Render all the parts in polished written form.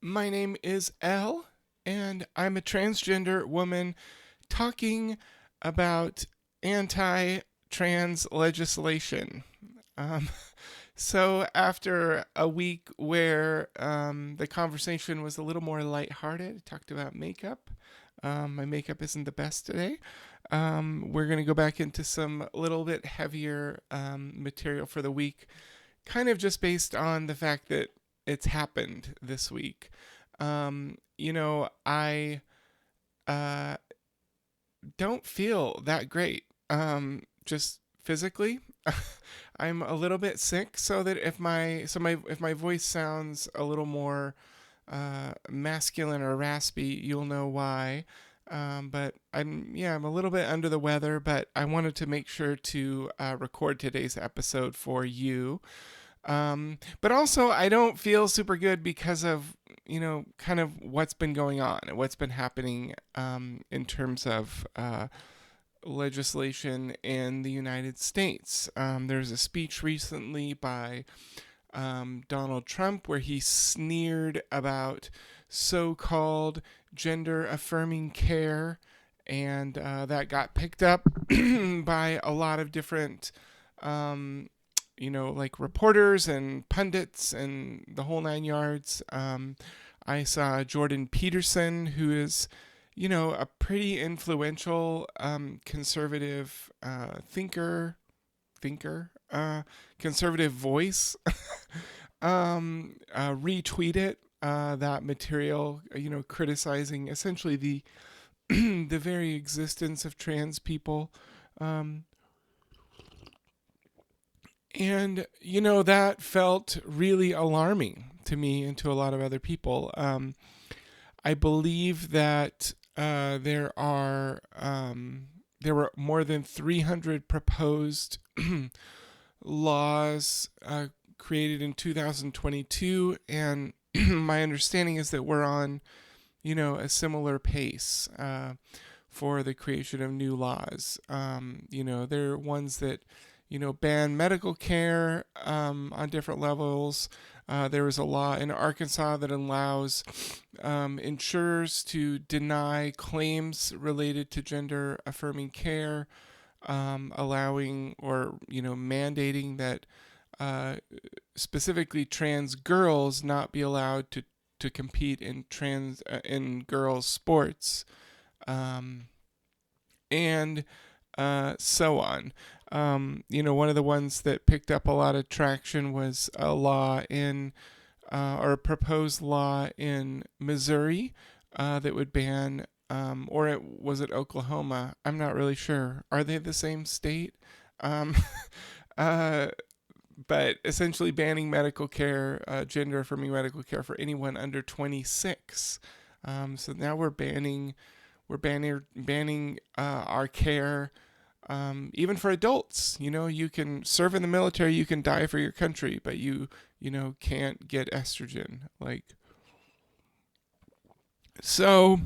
My name is Elle, and I'm a transgender woman talking about anti trans legislation. Um, so, after a week where the conversation was a little more lighthearted, talked about makeup. My makeup isn't the best today. We're going to go back into some little bit heavier material for the week, kind of just based on the fact that it's happened this week. I uh, don't feel that great. Just physically, I'm a little bit sick. So that if my voice sounds a little more masculine or raspy, you'll know why. But I'm a little bit under the weather. But I wanted to make sure to record today's episode for you. But also, I don't feel super good because of, kind of what's been going on and what's been happening in terms of legislation in the United States. There's a speech recently by Donald Trump where he sneered about so called gender affirming care, and that got picked up by a lot of different like reporters and pundits and the whole nine yards. I saw Jordan Peterson, who is, a pretty influential conservative thinker, conservative voice, retweet it. That material, criticizing essentially the the very existence of trans people. Um, And, that felt really alarming to me and to a lot of other people. I believe that there were more than 300 proposed laws created in 2022. And my understanding is that we're on, a similar pace for the creation of new laws. There are ones that ban medical care on different levels. There was a law in Arkansas that allows insurers to deny claims related to gender affirming care, allowing or mandating that specifically trans girls not be allowed to compete in girls sports, and so on. One of the ones that picked up a lot of traction was a law or a proposed law in Missouri that would ban, was it Oklahoma? I'm not really sure. Are they the same state? Um, uh, but essentially banning medical care, gender affirming medical care for anyone under 26. So now we're banning our care, even for adults. You can serve in the military, you can die for your country, but can't get estrogen. So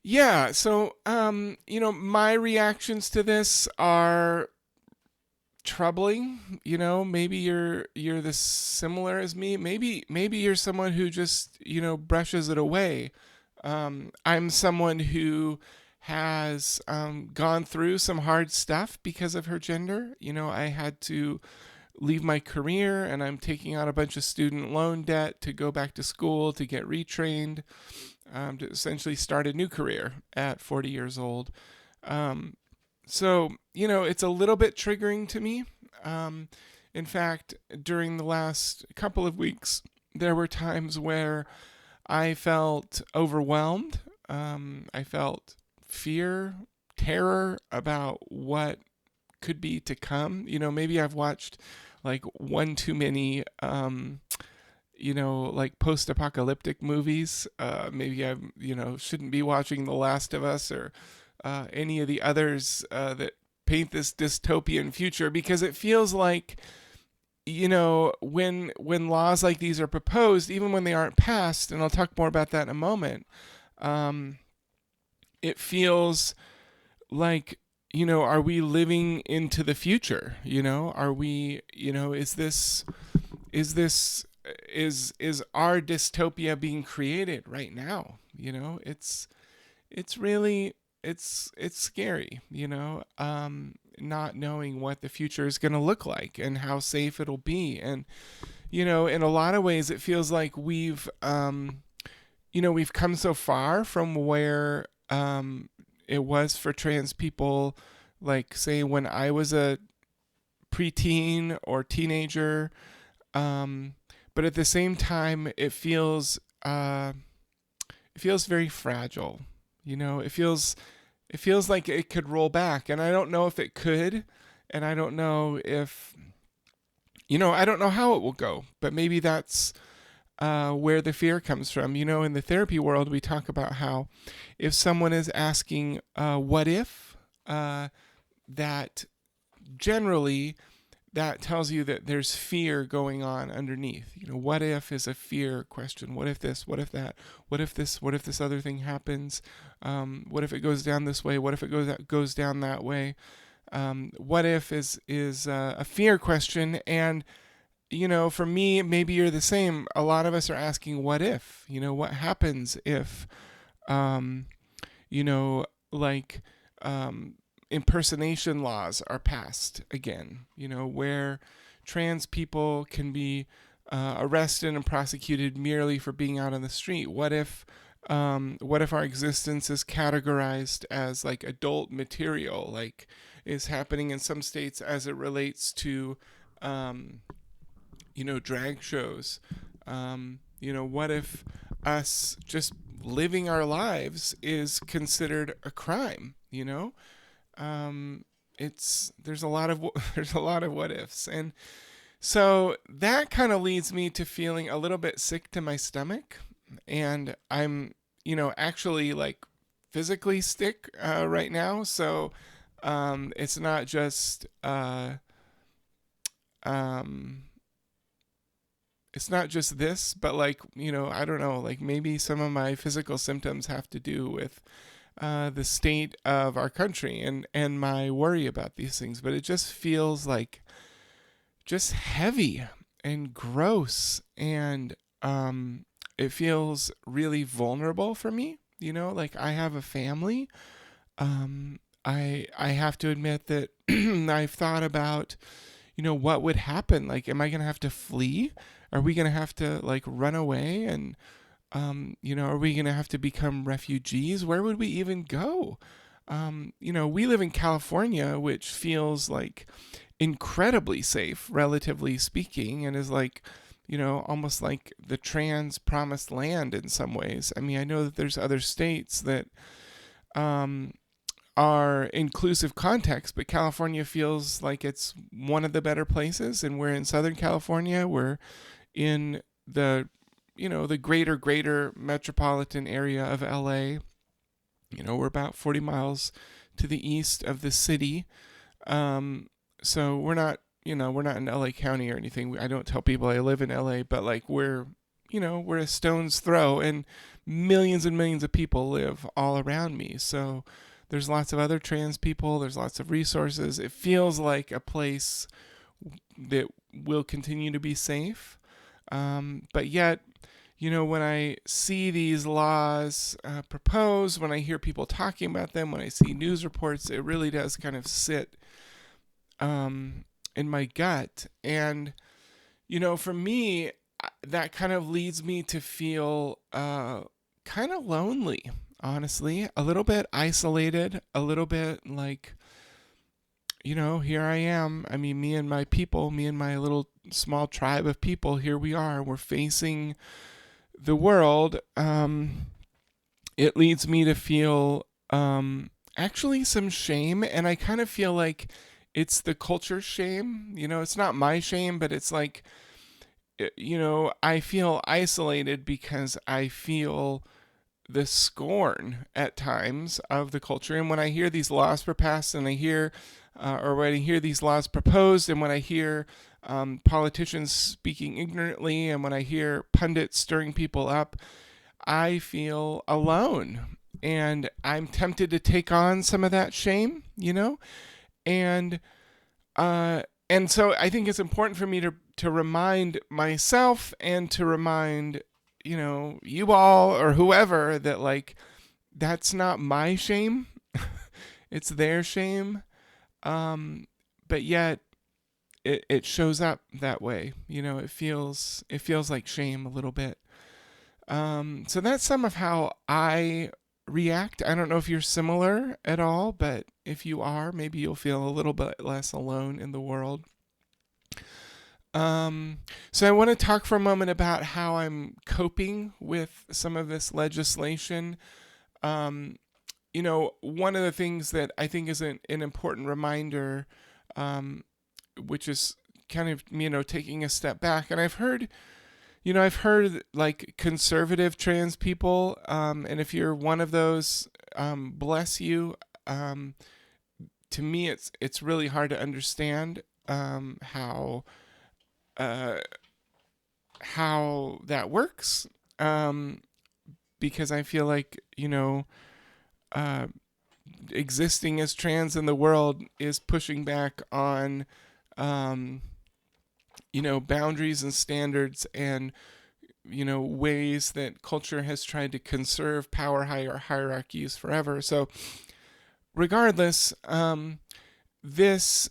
yeah. So my reactions to this are troubling. Maybe you're this similar as me. Maybe you're someone who just brushes it away. I'm someone who has gone through some hard stuff because of her gender. I had to leave my career, and I'm taking out a bunch of student loan debt to go back to school to get retrained, to essentially start a new career at 40 years old. So, it's a little bit triggering to me. In fact, during the last couple of weeks, there were times where I felt overwhelmed. I felt fear, terror about what could be to come. Maybe I've watched like one too many, like post apocalyptic movies. Maybe I, shouldn't be watching The Last of Us or any of the others that paint this dystopian future, because it feels like, when laws like these are proposed, even when they aren't passed, and I'll talk more about that in a moment, it feels like, are we living into the future? Are we, is this is our dystopia being created right now? It's really it's scary, not knowing what the future is going to look like and how safe it'll be. And in a lot of ways, it feels like we've come so far from where it was for trans people, like say when I was a preteen or teenager. Um, but at the same time, it feels very fragile. It feels like it could roll back, and I don't know if it could, and I don't know if I don't know how it will go. But maybe that's where the fear comes from. In the therapy world, we talk about how if someone is asking, "What if," that generally that tells you that there's fear going on underneath. What if is a fear question. What if this? What if that? What if this? What if this other thing happens? What if it goes down this way? What if it goes down that way? What if is a fear question. And for me, maybe you're the same. A lot of us are asking, what if? What happens if, um, like impersonation laws are passed again, where trans people can be arrested and prosecuted merely for being out on the street? What if our existence is categorized as like adult material, like is happening in some states as it relates to, drag shows? What if us just living our lives is considered a crime? There's a lot of there's a lot of what ifs, and so that kind of leads me to feeling a little bit sick to my stomach, and I'm actually like physically sick right now. So it's not just um, it's not just this, but like I don't know, like maybe some of my physical symptoms have to do with the state of our country and my worry about these things. But it just feels like just heavy and gross, and it feels really vulnerable for me. Like I have a family. I have to admit that I've thought about what would happen. Like, am I gonna have to flee? Are we gonna have to like run away? And are we going to have to become refugees? Where would we even go? We live in California, which feels like incredibly safe, relatively speaking, and is like, almost like the trans promised land in some ways. I mean, I know that there's other states that are inclusive contexts, but California feels like it's one of the better places. And we're in Southern California. We're in the greater metropolitan area of LA. We're about 40 miles to the east of the city. So we're not in LA County or anything. I don't tell people I live in LA, but like we're a stone's throw, and millions and millions of people live all around me. So there's lots of other trans people. There's lots of resources. It feels like a place that will continue to be safe. But yet, when I see these laws proposed, when I hear people talking about them, when I see news reports, it really does kind of sit in my gut. And, for me, that kind of leads me to feel kind of lonely, honestly, a little bit isolated, a little bit like, here I am. I mean, me and my people, me and my little small tribe of people, here we are. We're facing the world. It leads me to feel actually some shame, and I kind of feel like it's the culture's shame. It's not my shame, but it's like, I feel isolated because I feel the scorn at times of the culture. And when I hear these laws were passed, and I hear, or when I hear these laws proposed, and when I hear politicians speaking ignorantly, and when I hear pundits stirring people up, I feel alone. And I'm tempted to take on some of that shame, and uh, and so I think it's important for me to to remind myself and to remind, you all or whoever that, like, that's not my shame. It's their shame. But yet it shows up that way. It feels like shame a little bit. So that's some of how I react. I don't know if you're similar at all, but if you are, maybe you'll feel a little bit less alone in the world. So I want to talk for a moment about how I'm coping with some of this legislation. Um, One of the things that I think is an important reminder, which is kind of, taking a step back. And I've heard like conservative trans people, and if you're one of those, bless you. Um, to me, it's really hard to understand uh, how that works, um, because I feel like uh, existing as trans in the world is pushing back on um, boundaries and standards and ways that culture has tried to conserve power hierarchies forever. So regardless, this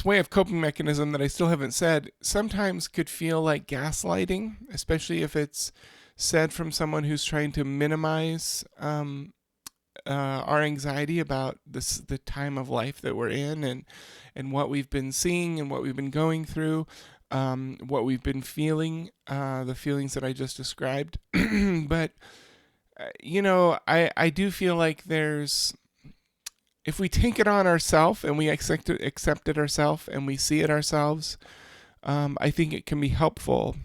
way of coping mechanism that I still haven't said sometimes could feel like gaslighting, especially if it's said from someone who's trying to minimize our anxiety about the time of life that we're in, and what we've been seeing and what we've been going through, what we've been feeling, the feelings that I just described. But I do feel like if we take it on ourselves and we accept it ourselves and we see it ourselves, I think it can be helpful.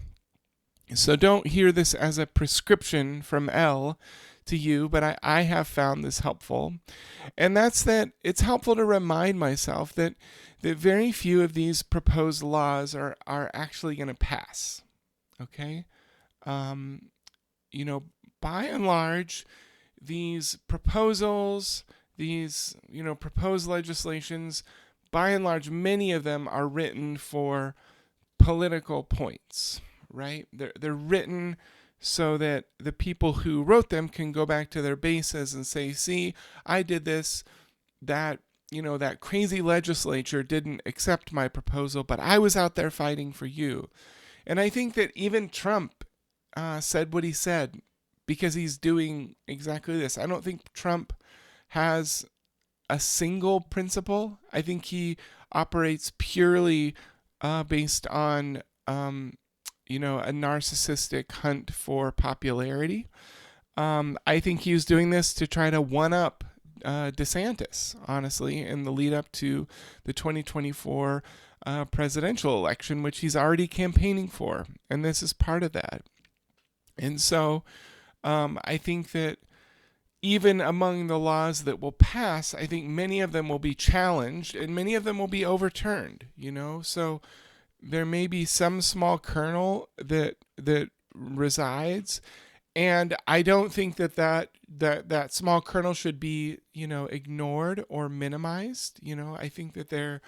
So don't hear this as a prescription from Elle to you, but I have found this helpful. And that's that it's helpful to remind myself that very few of these proposed laws are actually going to pass. Okay? Um, by and large, these proposals, these, proposed legislations, by and large, many of them are written for political points, right? They're written so that the people who wrote them can go back to their bases and say, see, I did this, that, that crazy legislature didn't accept my proposal, but I was out there fighting for you. And I think that even Trump said what he said because he's doing exactly this. I don't think Trump has a single principle. I think he operates purely based on, a narcissistic hunt for popularity. I think he was doing this to try to one up DeSantis, honestly, in the lead up to the 2024 presidential election, which he's already campaigning for. And this is part of that. And so I think that even among the laws that will pass, I think many of them will be challenged and many of them will be overturned, So there may be some small kernel that resides, and I don't think that small kernel should be, ignored or minimized. I think that there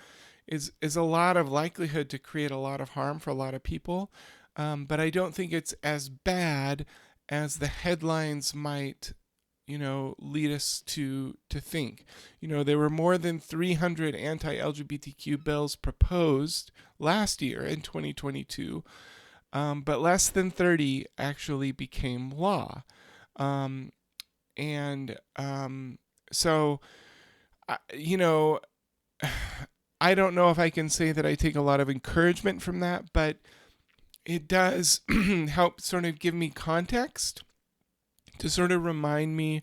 is a lot of likelihood to create a lot of harm for a lot of people, but I don't think it's as bad as the headlines might lead us to think. There were more than 300 anti-LGBTQ bills proposed last year in 2022, but less than 30 actually became law. And so, you know, I don't know if I can say that I take a lot of encouragement from that, but it does help sort of give me context to sort of remind me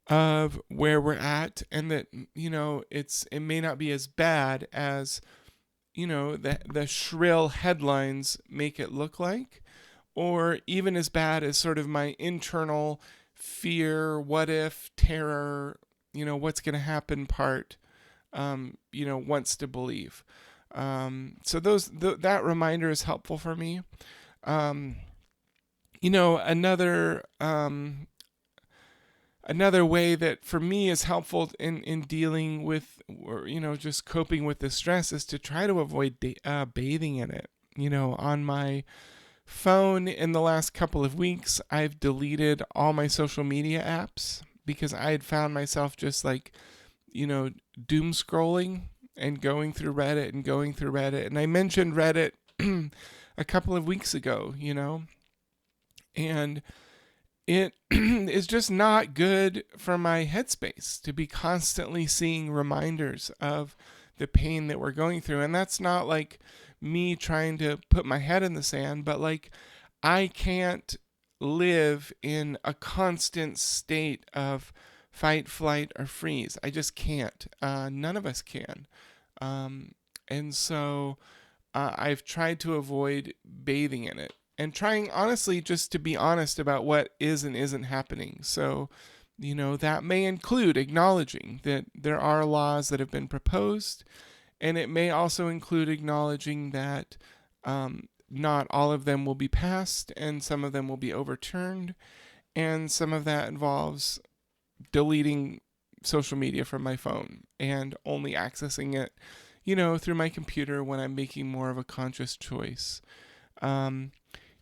of where we're at, and that it may not be as bad as the shrill headlines make it look like, or even as bad as sort of my internal fear, what if, terror, what's going to happen part wants to believe. So that reminder is helpful for me. Another way that for me is helpful in dealing with, or just coping with the stress, is to try to avoid bathing in it. On my phone in the last couple of weeks, I've deleted all my social media apps because I had found myself just like, doom scrolling and going through Reddit and going through Reddit. And I mentioned Reddit a couple of weeks ago, and it is just not good for my headspace to be constantly seeing reminders of the pain that we're going through. And that's not like me trying to put my head in the sand, but like I can't live in a constant state of fight, flight, or freeze. I just can't. None of us can. And so I've tried to avoid bathing in it and trying honestly just to be honest about what is and isn't happening. So, that may include acknowledging that there are laws that have been proposed, and it may also include acknowledging that not all of them will be passed and some of them will be overturned, and some of that involves deleting social media from my phone and only accessing it, through my computer when I'm making more of a conscious choice.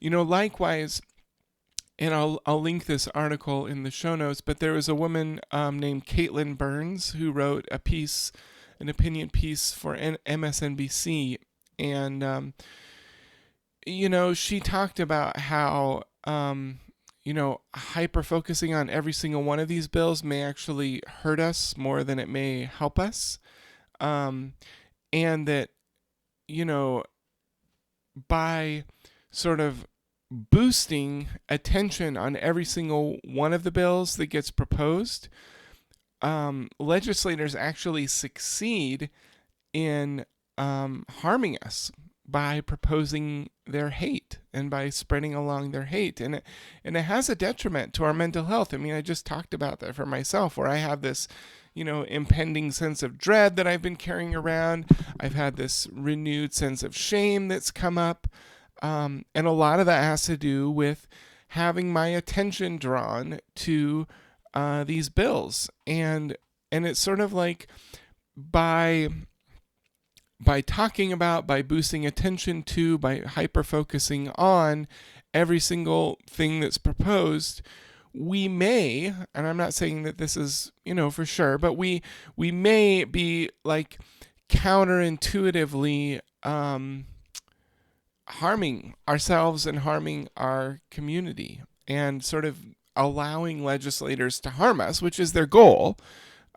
Likewise, and I'll link this article in the show notes, but there was a woman named Caitlin Burns who wrote an opinion piece for MSNBC, and she talked about how hyper focusing on every single one of these bills may actually hurt us more than it may help us, and that by sort of boosting attention on every single one of the bills that gets proposed, legislators actually succeed in harming us by proposing their hate and by spreading along their hate. And it has a detriment to our mental health. I mean, I just talked about that for myself, where I have this, impending sense of dread that I've been carrying around. I've had this renewed sense of shame that's come up. And a lot of that has to do with having my attention drawn to these bills. And it's sort of like by talking about, by boosting attention to, by hyper-focusing on every single thing that's proposed, we may, and I'm not saying that this is, for sure, but we may be like counterintuitively harming ourselves and harming our community, and sort of allowing legislators to harm us, which is their goal,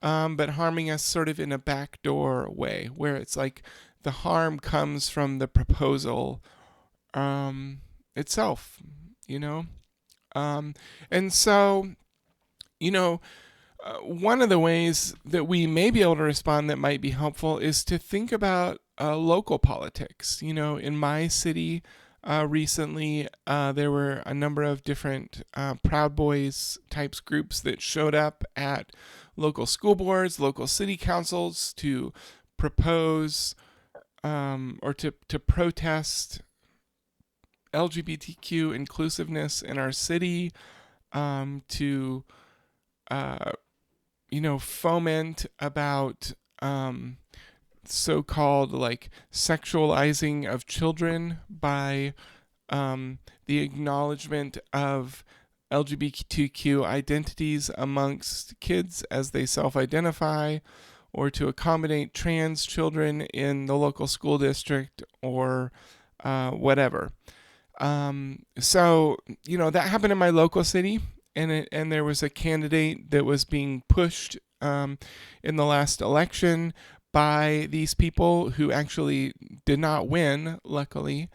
but harming us sort of in a backdoor way, where it's like the harm comes from the proposal itself, and so, one of the ways that we may be able to respond that might be helpful is to think about local politics. In my city recently, there were a number of different Proud Boys types groups that showed up at local school boards, local city councils to propose or to protest LGBTQ inclusiveness in our city, to foment about so-called like sexualizing of children by the acknowledgement of LGBTQ identities amongst kids as they self-identify, or to accommodate trans children in the local school district, or whatever. So that happened in my local city, and there was a candidate that was being pushed in the last election by these people who actually did not win, luckily.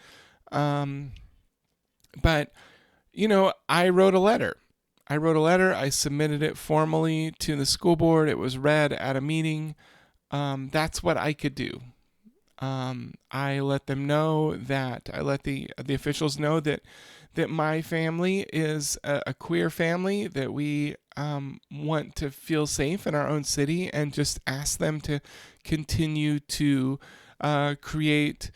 But I wrote a letter. I submitted it formally to the school board. It was read at a meeting. That's what I could do. I let them know that, I let the officials know that my family is a queer family, that we want to feel safe in our own city, and just ask them to continue to create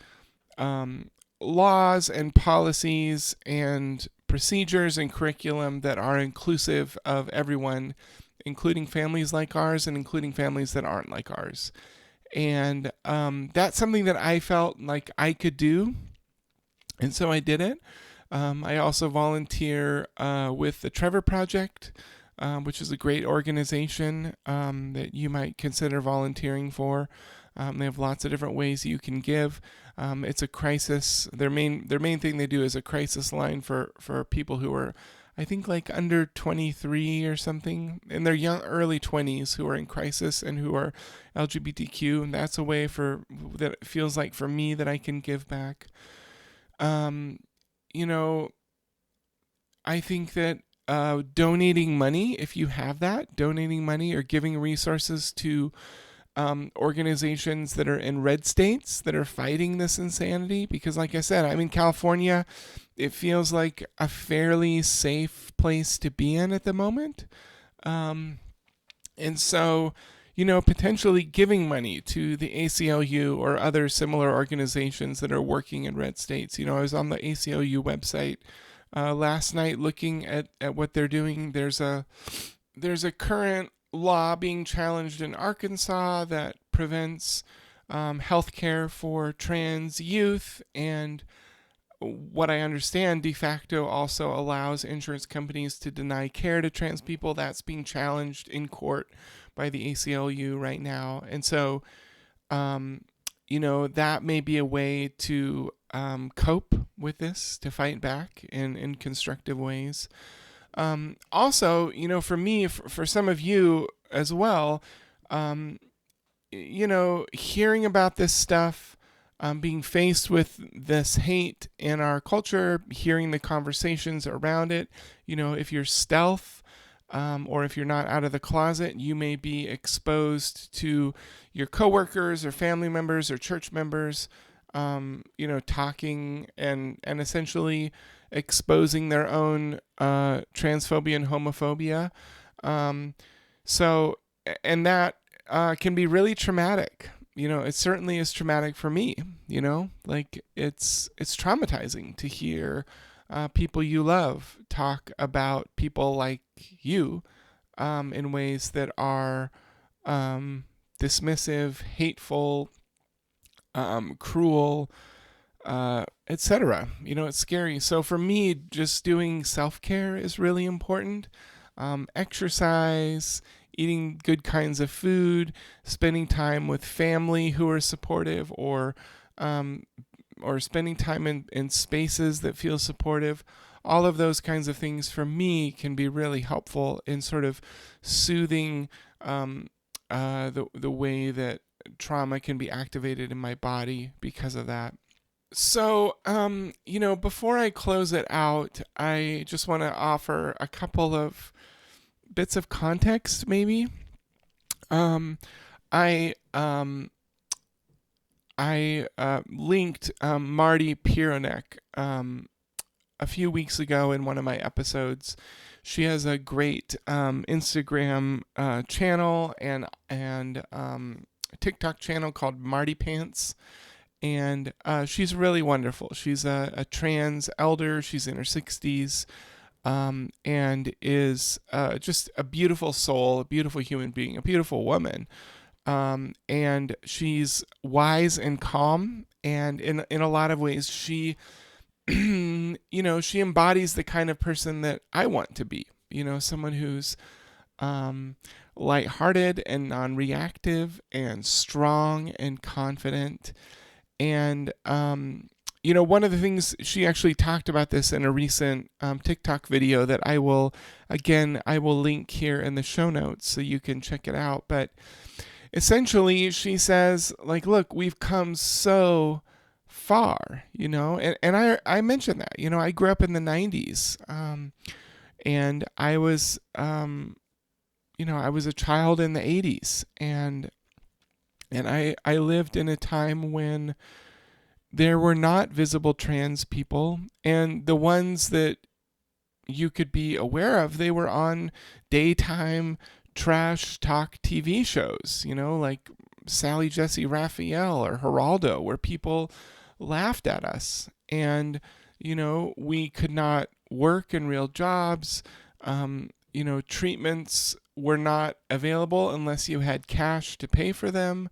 laws and policies and procedures and curriculum that are inclusive of everyone, including families like ours and including families that aren't like ours. And that's something that I felt like I could do. And so I did it. I also volunteer with the Trevor Project, which is a great organization that you might consider volunteering for. They have lots of different ways you can give. It's a crisis. Their main thing they do is a crisis line for people who are, I think, like under 23 or something in their young early 20s who are in crisis and who are LGBTQ. And that's a way for that it feels like for me that I can give back. Um, you know, I think that donating money, if you have that, donating money or giving resources to organizations that are in red states that are fighting this insanity, because, like I said, I'm in California. It feels like a fairly safe place to be in at the moment. Um, and so, potentially giving money to the ACLU or other similar organizations that are working in red states. I was on the ACLU website last night looking at what they're doing. There's a current law being challenged in Arkansas that prevents health care for trans youth, and what I understand, de facto also allows insurance companies to deny care to trans people. That's being challenged in court by the ACLU right now. And so, um, that may be a way to cope with this, to fight back in constructive ways. Also, for me, for some of you as well, um, hearing about this stuff, being faced with this hate in our culture, hearing the conversations around it, if you're stealth, or if you're not out of the closet, you may be exposed to your coworkers or family members or church members, talking and essentially exposing their own transphobia and homophobia. Um, so, and that can be really traumatic. It certainly is traumatic for me. Like it's traumatizing to hear people you love talk about people like you in ways that are dismissive, hateful, cruel, etc. It's scary. So for me, just doing self care is really important. Exercise, eating good kinds of food, spending time with family who are supportive, um, or spending time in spaces that feel supportive. All of those kinds of things for me can be really helpful in sort of soothing the way that trauma can be activated in my body because of that. So, before I close it out, I just want to offer a couple of bits of context, maybe. Um, I linked Marty Pironek a few weeks ago in one of my episodes. She has a great Instagram channel and TikTok channel called Marty Pants, and she's really wonderful. She's a trans elder. She's in her 60s, and is just a beautiful soul, a beautiful human being, a beautiful woman. And she's wise and calm, and in a lot of ways, she she embodies the kind of person that I want to be. Someone who's lighthearted and non-reactive and strong and confident. And one of the things she actually talked about this in a recent TikTok video that I will link here in the show notes so you can check it out. But essentially, she says, like, look, we've come so far, and I mentioned that, I grew up in the 90s, and I was, I was a child in the 80s, and I lived in a time when there were not visible trans people, and the ones that you could be aware of, they were on daytime trash talk TV shows, like Sally Jesse Raphael or Geraldo, where people laughed at us. And, we could not work in real jobs. Treatments were not available unless you had cash to pay for them.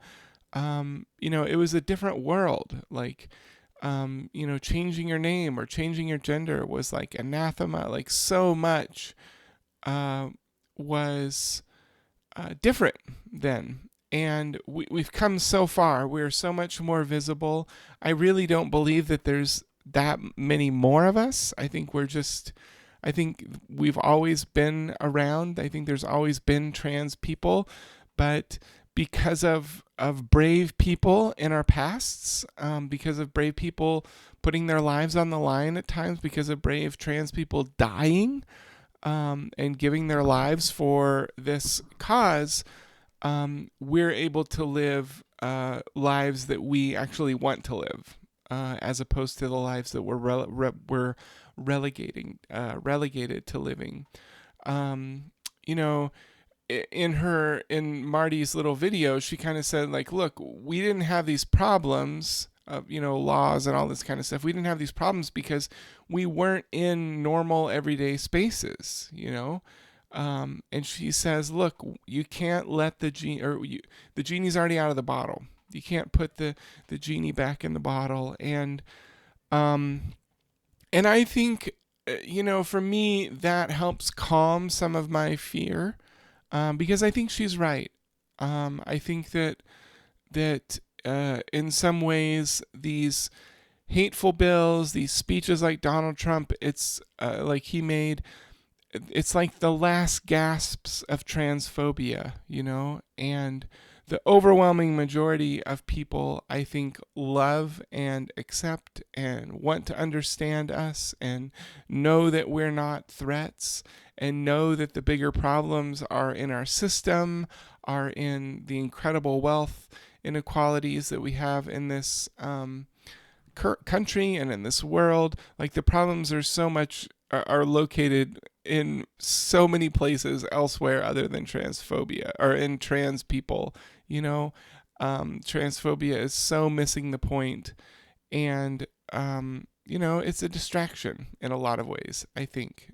It was a different world. Like, changing your name or changing your gender was like anathema. Like so much uh, was different then. And we've come so far. We're so much more visible. I really don't believe that there's that many more of us. I think we've always been around. I think there's always been trans people, but because of brave people in our pasts, because of brave people putting their lives on the line at times, because of brave trans people dying and giving their lives for this cause, we're able to live lives that we actually want to live, as opposed to the lives that we're relegated to living. Um, you know, in Marty's little video, she kind of said like, look, we didn't have these problems of laws and all this kind of stuff. We didn't have these problems because we weren't in normal everyday spaces, and she says, look, you can't let the the genie's already out of the bottle. You can't put the genie back in the bottle. Um and I think, for me, that helps calm some of my fear, because I think she's right. I think that in some ways these hateful bills, these speeches like Donald Trump, it's like he made, it's like the last gasps of transphobia, and the overwhelming majority of people, I think, love and accept and want to understand us and know that we're not threats and know that the bigger problems are in our system, are in the incredible wealth inequalities that we have in this country and in this world. Like the problems are so much are located in so many places elsewhere other than transphobia or in trans people. Transphobia is so missing the point, and it's a distraction in a lot of ways. I think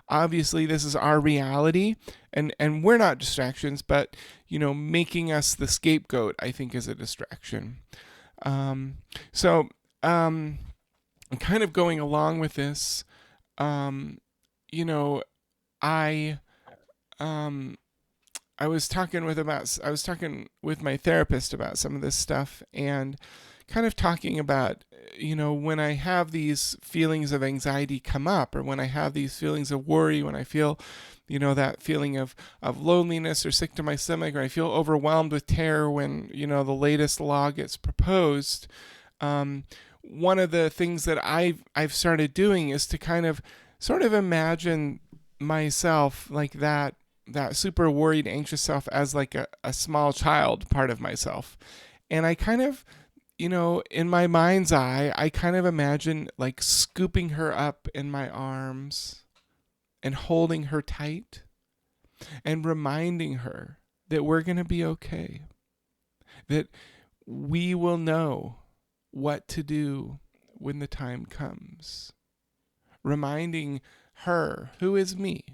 obviously this is our reality, and we're not distractions, but making us the scapegoat, I think, is a distraction. So kind of going along with this, you know, I um, I was talking with my therapist about some of this stuff and kind of talking about, when I have these feelings of anxiety come up, or when I have these feelings of worry, when I feel, that feeling of loneliness or sick to my stomach, or I feel overwhelmed with terror when, the latest law gets proposed. One of the things that I've started doing is to kind of sort of imagine myself like that super worried, anxious self as like a small child part of myself. And I kind of, in my mind's eye, I kind of imagine like scooping her up in my arms and holding her tight and reminding her that we're going to be okay, that we will know what to do when the time comes. Reminding her, who is me,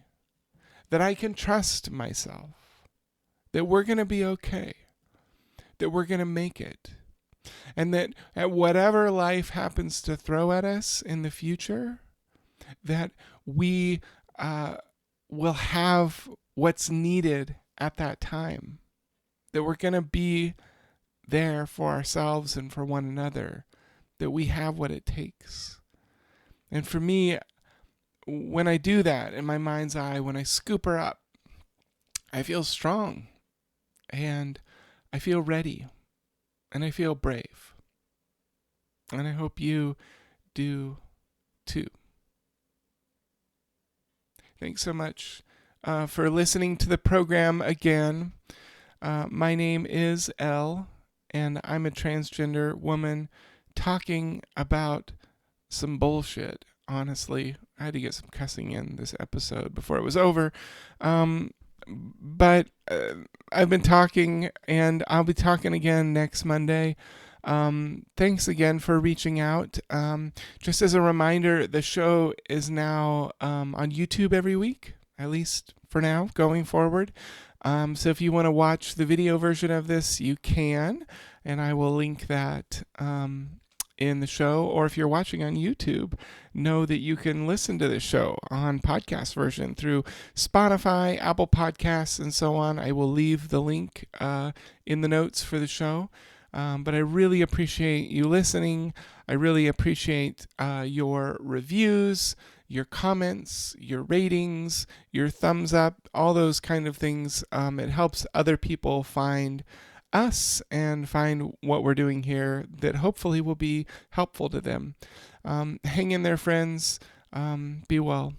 that I can trust myself, that we're going to be okay, that we're going to make it, and that at whatever life happens to throw at us in the future, that we will have what's needed at that time, that we're going to be there for ourselves and for one another, that we have what it takes. And for me, when I do that in my mind's eye, when I scoop her up, I feel strong and I feel ready and I feel brave. And I hope you do too. Thanks so much for listening to the program again. My name is Elle, and I'm a transgender woman talking about some bullshit. Honestly, I had to get some cussing in this episode before it was over. But I've been talking, and I'll be talking again next Monday. Thanks again for reaching out. Just as a reminder, the show is now on YouTube every week, at least for now, going forward. So if you want to watch the video version of this, you can, and I will link that in the show, or if you're watching on YouTube, know that you can listen to this show on podcast version through Spotify, Apple Podcasts, and so on. I will leave the link in the notes for the show. But I really appreciate you listening. I really appreciate your reviews, your comments, your ratings, your thumbs up, all those kind of things. It helps other people find us and find what we're doing here that hopefully will be helpful to them. Hang in there, friends. Be well.